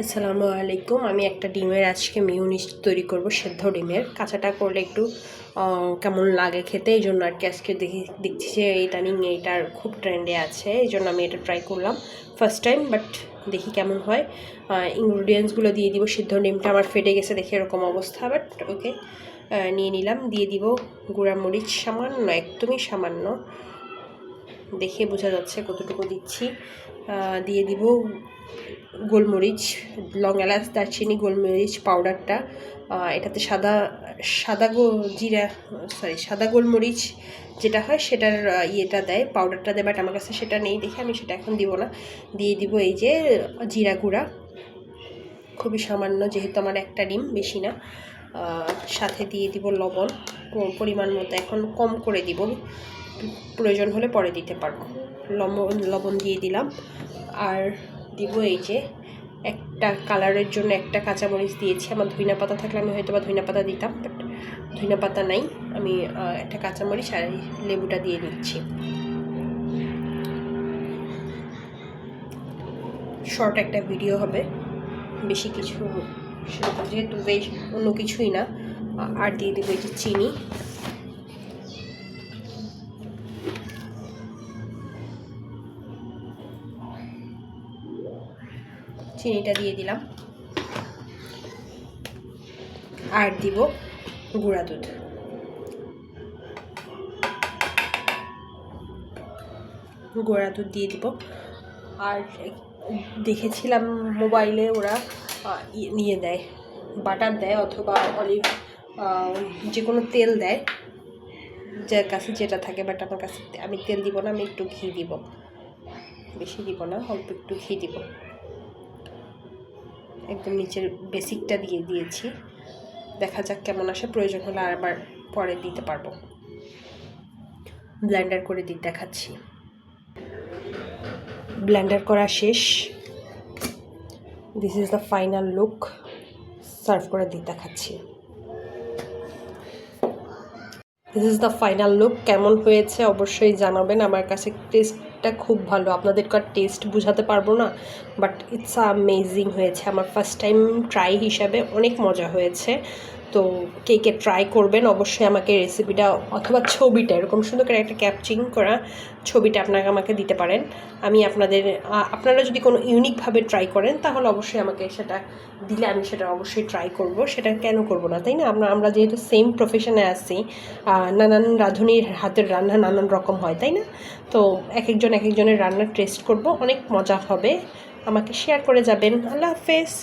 আসসালামু আলাইকুম। আমি একটা ডিমের আজকে মিউনিস তৈরি করব, সেদ্ধ ডিমের। কাঁচাটা করলে একটু কেমন লাগে খেতে, এই জন্য আর কি আজকে দেখছি যে ইদানিং এইটার খুব ট্রেন্ডে আছে, এই জন্য আমি এটা ট্রাই করলাম ফার্স্ট টাইম। বাট দেখি কেমন হয়। ইনগ্রিডিয়েন্টসগুলো দিয়ে দিব। সিদ্ধ ডিমটা আমার ফেটে গেছে দেখে এরকম অবস্থা, বাট ওকে নিয়ে নিলাম। দিয়ে দিব গুঁড়ামরিচ সামান্য, একদমই সামান্য, দেখে বোঝা যাচ্ছে কতটুকু দিচ্ছি। দিয়ে দিব গোলমরিচ, লং এলাচ, দারচিনি, গোলমরিচ পাউডারটা। এটাতে সাদা সাদা গোলমরিচ যেটা হয় সেটার ইয়েটা দেয়, পাউডারটা দেয়, বাট আমার কাছে সেটা নেই দেখে আমি সেটা এখন দিব না। দিয়ে দিব এই যে জিরা গুঁড়া, খুবই সামান্য, যেহেতু আমার একটা ডিম, বেশি না। সাথে দিয়ে দিব লবণ পরিমাণ মতো, এখন কম করে দিব, প্রয়োজন হলে পরে দিতে পারবো। লবণ দিয়ে দিলাম। আর দিব এই যে একটা কালারের জন্য একটা কাঁচামরিচ দিয়েছি। আমার ধনিয়া পাতা থাকলে আমি হয়তো বা ধনিয়া পাতা দিতাম, বাট ধনিয়া পাতা নাই। আমি একটা কাঁচামরিচ আর লেবুটা দিয়ে নিচ্ছি। শর্ট একটা ভিডিও হবে, বেশি কিছু সেরকম যেহেতু ভেজ, অন্য কিছুই না। আর দিয়ে দেবো এই যে চিনি, চিনিটা দিয়ে দিলাম। আর দিব গুঁড়া দুধ। গুঁড়া দুধ দিয়ে দিব। আর দেখেছিলাম মোবাইলে ওরা নিয়ে দেয়, বাটার দেয় অথবা অলিভ, যে কোনো তেল দেয়, যার কাছে যেটা থাকে। বাট আমার কাছে আমি তেল দিব না, আমি একটু ঘি দিব, বেশি দিব না, অল্প একটু ঘি দিব। একদম নিচের বেসিকটা দিয়ে দিয়েছি, দেখা যাক কেমন আসে, প্রয়োজন হলে আবার পরে দিতে পারবো। ব্লেন্ডার করে দেখাচ্ছি। ব্লেন্ডার করা শেষ। This is the final look. Serve করে দেখাচ্ছি। This is the final look. কেমন হয়েছে অবশ্যই জানাবেন। আমার কাছে টেস্টটা খুব ভালো, আপনাদেরকে আর টেস্ট বোঝাতে পারবো না, বাট ইটস অ্যামেজিং হয়েছে। আমার ফার্স্ট টাইম ট্রাই হিসাবে অনেক মজা হয়েছে। তো কে কে ট্রাই করবেন অবশ্যই আমাকে রেসিপিটা অথবা ছবিটা, এরকম সুন্দর করে একটা ক্যাপচারিং করা ছবিটা আমাকে দিতে পারেন। আমি আপনারা যদি কোনো ইউনিকভাবে ট্রাই করেন তাহলে অবশ্যই আমাকে সেটা দিলে আমি সেটা অবশ্যই ট্রাই করব। সেটা কেন করব না, তাই না? আমরা যেহেতু সেম প্রফেশনে আছি, নানান রাঁধুনির হাতের রান্না নানান রকম হয়, তাই না? তো এক একজনের রান্নার টেস্ট করব, অনেক মজা হবে। আমাকে শেয়ার করে যাবেন। আল্লাহ হাফেজ।